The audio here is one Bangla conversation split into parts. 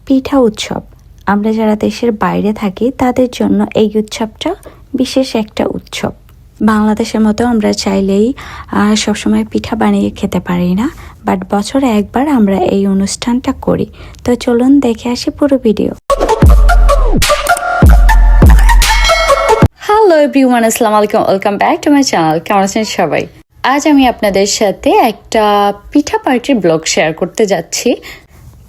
পিঠা উৎসব আমরা যারা দেশের বাইরে থাকি তাদের জন্য এই উৎসবটা বিশেষ একটা উৎসব। বাংলাদেশের মতো আমরা চাইলেই সবসময় পিঠা বানিয়ে খেতে পারি না, বাট বছরে একবার আমরা এই অনুষ্ঠানটা করি। তো চলুন দেখে আসি পুরো ভিডিও। হ্যালো এভরিওয়ান, আসসালামু আলাইকুম, welcome back to my channel. কেমন আছেন সবাই? আজ আমি আপনাদের সাথে একটা পিঠা পার্টির ব্লগ শেয়ার করতে যাচ্ছি।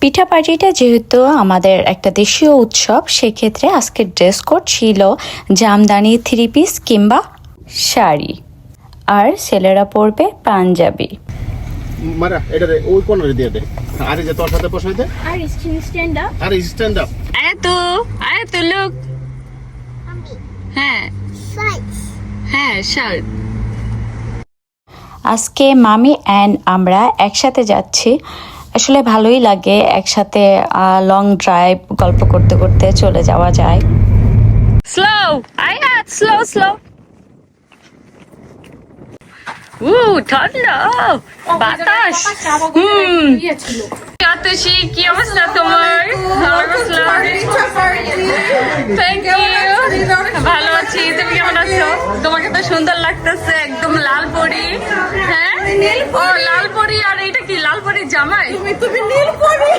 পিঠা পার্টিটা যেহেতু আমাদের একটা দেশীয় উৎসব, সেক্ষেত্রে আজকের ড্রেস কোড ছিল জামদানি 3 পিস কিংবা শাড়ি, আর ছেলেরা পরবে পাঞ্জাবি। মারা এটা রে ওই কোণে দিয়ে দে, আরে যে তোর সাথে বসাই দে, আর স্ট্যান্ড আপ, আরে স্ট্যান্ড আপ। আয় তো লুক। হ্যাঁ হ্যাঁ শার্ট। আজকে মামি অ্যান্ড আমরা একসাথে যাচ্ছি। আসলে ভালোই লাগে একসাথে লং ড্রাইভ, গল্প করতে করতে চলে যাওয়া যায়। স্লো আয়াত, স্লো স্লো। ঠান্ডা বাতাস। আতশি, কি অবস্থা তোমার? থ্যাংক ইউ, ভালো আছি। তুমি কেমন আছো? তোমাকে তো সুন্দর লাগতেছে, একদম লাল পরি। হ্যাঁ ও লাল পরি। আর এটা কি লাল পরি জামাই? তুমি নীল পরি।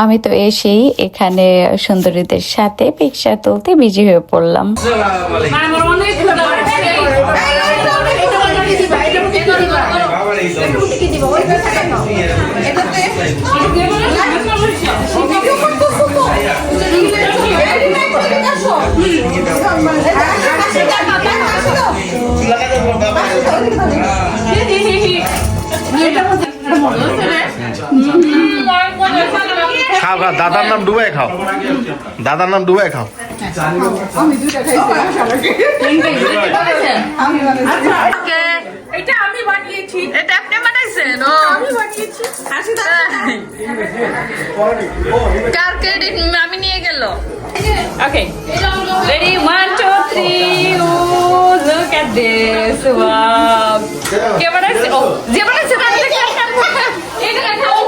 আমি তো এসেই এখানে সুন্দরীদের সাথে পিকচার তুলতে বিজি হয়ে পড়লাম। খাও খাও, দাদার নাম ডুবাই খাও, দাদার নাম ডুবাই খাও। এটা আমি বানিয়েছি। এটা আপনি বানাইছেন? আমি বানিয়েছি। কার ক্রেডিট আমি নিয়ে গেল? Okay ready, 1 2 3। Oh look at this, wow. কে বানাইছে? ও যে বানাইছে তার দেখে এটা দেখাও।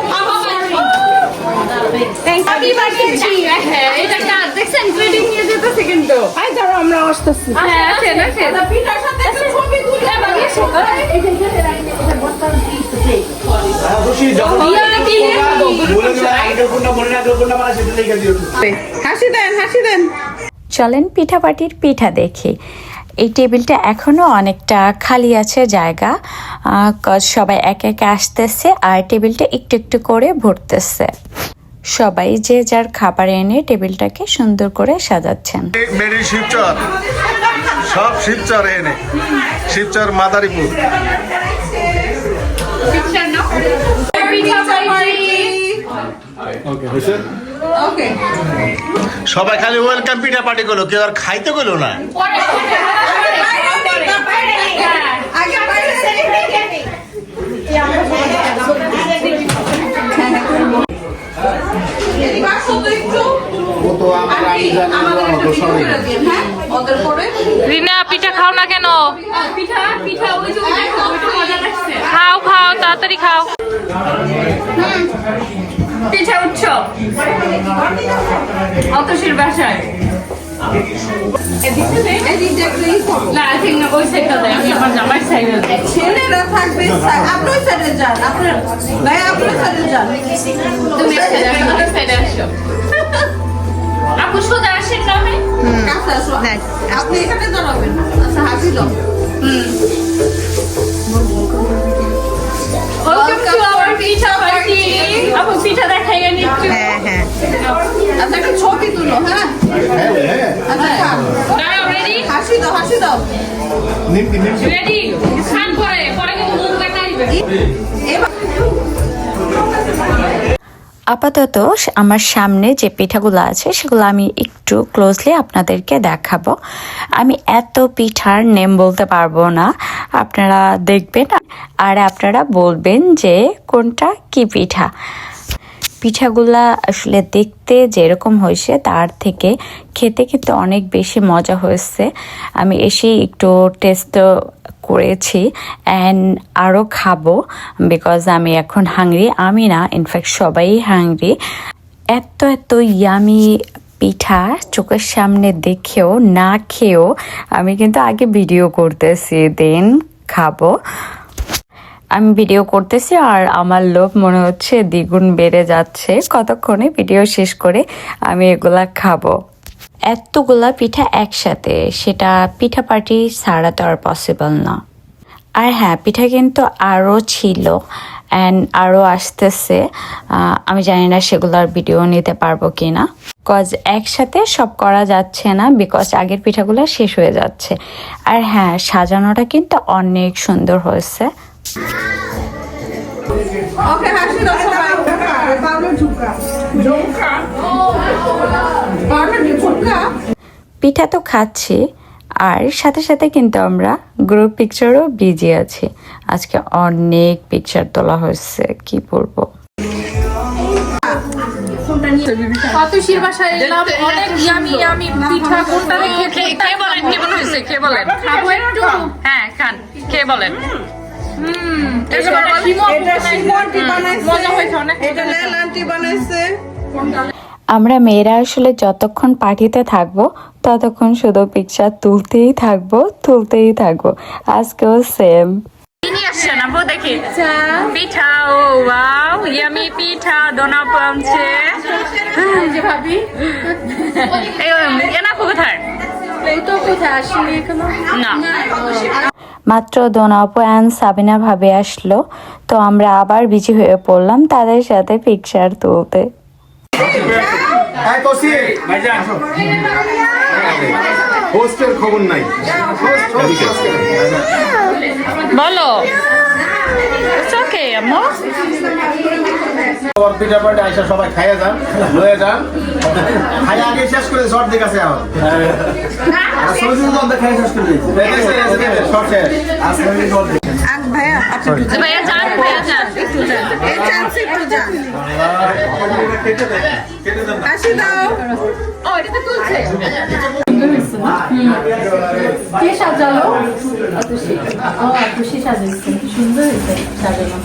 আমি বানিয়েছি। হ্যাঁ এটা কার দেখছেন? ক্রেডিট নিয়ে যেতেছে কিন্তু। আই দাঁড়াও, আমরা আসতেছি। হ্যাঁ আছেন আছেন। পিঠার সাথে একটা ছবি তুলে বানিয়েছি। এই যে এখানে রাখি, এটা বর্তমান পিস আছে। হাসি দেন, হাসি দেন। চলেন পিঠা পার্টির পিঠা দেখি। এই টেবিলটা এখনো অনেকটা খালি আছে জায়গা, সবাই একে একে আসতেছে আর টেবিলটা একটু একটু করে ভরতেছে। সবাই যে যার খাবার এনে টেবিলটাকে সুন্দর করে সাজাচ্ছেন। শিবচর, সব শিবচর এনে, শিবচর মাদারীপুর। সবাই খালি ওয়েলকাম পিঠা পার্টি করলো, কেউ আর খাইতে গেলো না। রিনা পিঠা খাও না কেন? খাও খাও, তাড়াতাড়ি খাও। পিঠা উৎসব অতসীর বাসায়। ছেলেরা থাকবে, আপনার সাইডে যান, আপনার ভাই আপনার সাইডে যান। তুমি সাইডে আসো। আপু সোজা আসেন না, কাছে আসো, আপনি এখানে দাঁড়াবেন। আচ্ছা হাসি দাও। পিঠা পার্টি। আপু পিঠা দেখাইবেন একটু? হ্যাঁ হ্যাঁ, আচ্ছা একটা ছবি তুলো। হ্যাঁ আচ্ছা রেডি, হাসি দাও, হাসি দাও। রেডি খান, পরে পরে কিন্তু মুখ দেখাইবে। আপাতত আমার সামনে যে পিঠাগুলো আছে সেগুলো আমি একটু ক্লোজলি আপনাদেরকে দেখাবো। আমি এত পিঠার নেম বলতে পারবো না, আপনারা দেখবেন আর আপনারা বলবেন যে কোনটা কি পিঠা। পিঠাগুলা আসলে দেখতে যেরকম হয়েছে তার থেকে খেতে কিন্তু অনেক বেশি মজা হয়েছে। আমি এসে একটু টেস্ট করেছি অ্যান্ড আরও খাবো বিকজ আমি এখন হাংরি, আমি না ইনফ্যাক্ট সবাই হাংরি। এত এত ইয়ামি পিঠা চোখের সামনে দেখেও না খেয়েও আমি কিন্তু আগে ভিডিও করতেছি, দেন খাবো। আমি ভিডিও করতেছি আর আমার লোভ মনে হচ্ছে দ্বিগুণ বেড়ে যাচ্ছে। কতক্ষণে ভিডিও শেষ করে আমি এগুলা খাবো। এতগুলা পিঠা একসাথে, সেটা পিঠা পার্টি ছাড়া তো আর পসিবল না। আর হ্যাঁ, পিঠা কিন্তু আরও ছিল অ্যান্ড আরও আসতেছে। আমি জানি না সেগুলোর ভিডিও নিতে পারবো কি না, বিকজ একসাথে সব করা যাচ্ছে না, বিকজ আগের পিঠাগুলো শেষ হয়ে যাচ্ছে। আর হ্যাঁ, সাজানোটা কিন্তু অনেক সুন্দর হয়েছে। ওকে, হাসি দাও সবাই। পাউলো ঝুঁকা। পাউলো ঝুঁকা। পিঠা তো খাচ্ছি আর সাথে সাথে কিন্তু আমরা গ্রুপ পিকচারও বিজি আছি। আজকে অনেক পিকচার তোলা হয়েছে, কি বলবো। পাতুশির বাসায় এলাম, অনেক ইয়ামি ইয়ামি পিঠা। কোনটা খেতে কে বলেন, কেমন হয়েছে কে বলেন? খাবো একটু? হ্যাঁ খান, কে বলেন? এটা শিমুয়ান্টি বানাইছে। মজা হয়েছে অনেক। এটা লেলান্টি বানাইছে। আমরা মেয়েরা আসলে যতক্ষণ পার্টিতে থাকবো ততক্ষণ শুধু পিকচার তুলতেই থাকবো। আজকেও সেম। নিয়ে আসছেন আপু, দেখি পিঠা। ও ওয়াও, ইয়ামি পিঠা দোনা পামছে। যে ভাবি এই এনাপু কোথায়? এই তো কোথায় আসেনি এখনো না। মাত্র দোনাপু অ্যান্ড সাবিনা ভাবে আসলো, তো আমরা আবার বিজি হয়ে পড়লাম তাদের সাথে পিকচার তুলতে। হোস্টেল খবর নাই, বলো। ওকে আম্মু, পিঠা পাটি আইসা সবাই খাইয়ে যান, লয়ে যান, খাইয়ে আগে শেষ করে শর্ট দিকে আছে এখন খাই শেষ করে শর্ট শেষ আগ ভাইয়া, আচ্ছা ভাইয়া যান, ভাইয়া যান, একটু যান। এই চান্স একটু যান। হাসি দাও। ও এটা তো তুলছে। কে সাজালো? আতুশি। ও আতুশি সাজাইছে, সুন্দর হয়েছে সাজানো।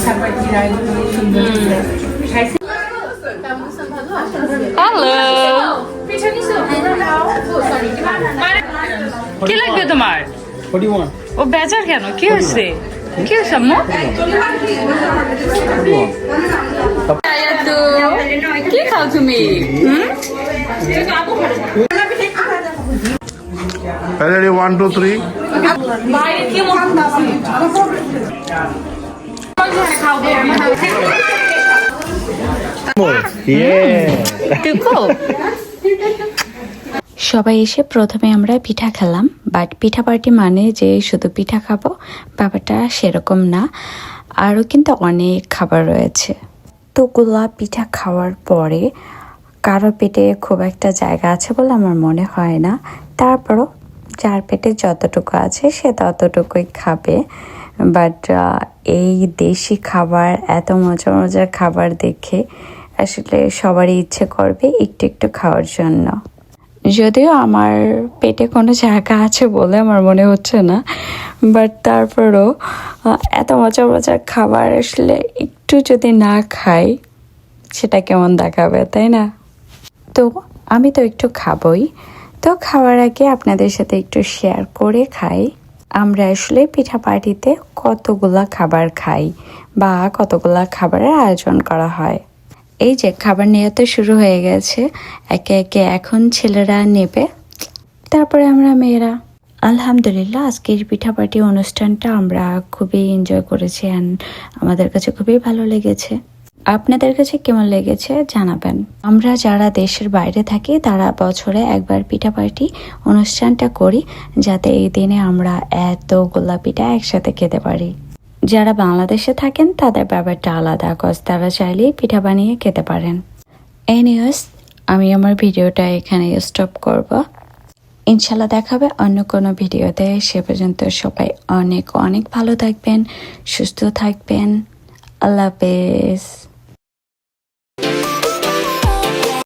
খাবারটি রাইগুলো সুন্দর হয়েছে। হ্যালো, কি লাগবে তোমার? ও বেজার কেন, কি হয়েছে? কি হয়েছে আম্মু? কি খাও তুমি? Ready, 1, 2, 3. বাইরে কি মজা সবাই এসে প্রথমে আমরা পিঠা খেলাম, বাট পিঠা পার্টি মানে যে শুধু পিঠা খাবো ব্যাপারটা সেরকম না, আরও কিন্তু অনেক খাবার রয়েছে। তো গুলা পিঠা খাওয়ার পরে কারো পেটে খুব একটা জায়গা আছে বলে আমার মনে হয় না, তারপরও যার পেটে যতটুকু আছে সে ততটুকুই খাবে। বাট এই দেশি খাবার, এত মজার মজার খাবার দেখে আসলে সবারই ইচ্ছে করবে একটু একটু খাওয়ার জন্য। যদিও আমার পেটে কোনো জায়গা আছে বলে আমার মনে হচ্ছে না, বাট তারপরও এত মজার মজার খাবার আসলে একটু যদি না খাই সেটা কেমন দেখাবে, তাই না? তো আমি তো একটু খাবই, তো খাওয়ার আগে আপনাদের সাথে একটু শেয়ার করে খাই আমরা আসলে পিঠা পার্টিতে কতগুলা খাবার খাই বা কতগুলা খাবারের আয়োজন করা হয়। এই যে খাবার নেওয়া তো শুরু হয়ে গেছে, একে একে এখন ছেলেরা নেবে, তারপরে আমরা মেয়েরা। আলহামদুলিল্লাহ আজকের পিঠা পার্টি অনুষ্ঠানটা আমরা খুবই এনজয় করেছি অ্যান্ড আমাদের কাছে খুবই ভালো লেগেছে। আপনাদের কাছে কেমন লেগেছে জানাবেন। আমরা যারা দেশের বাইরে থাকি তারা বছরে একবার পিঠা পার্টি অনুষ্ঠানটা করি, যাতে এই দিনে আমরা এতগুলা পিঠা একসাথে খেতে পারি। যারা বাংলাদেশে থাকেন তাদের ব্যাপারটা আলাদা, কজ তারা চাইলেই পিঠা বানিয়ে খেতে পারেন। এনিওয়েজ, আমি আমার ভিডিওটা এখানে স্টপ করব। ইনশাল্লাহ দেখাবে অন্য কোনো ভিডিওতে। সে পর্যন্ত সবাই অনেক অনেক ভালো থাকবেন, সুস্থ থাকবেন। আল্লাহ হাফেজ।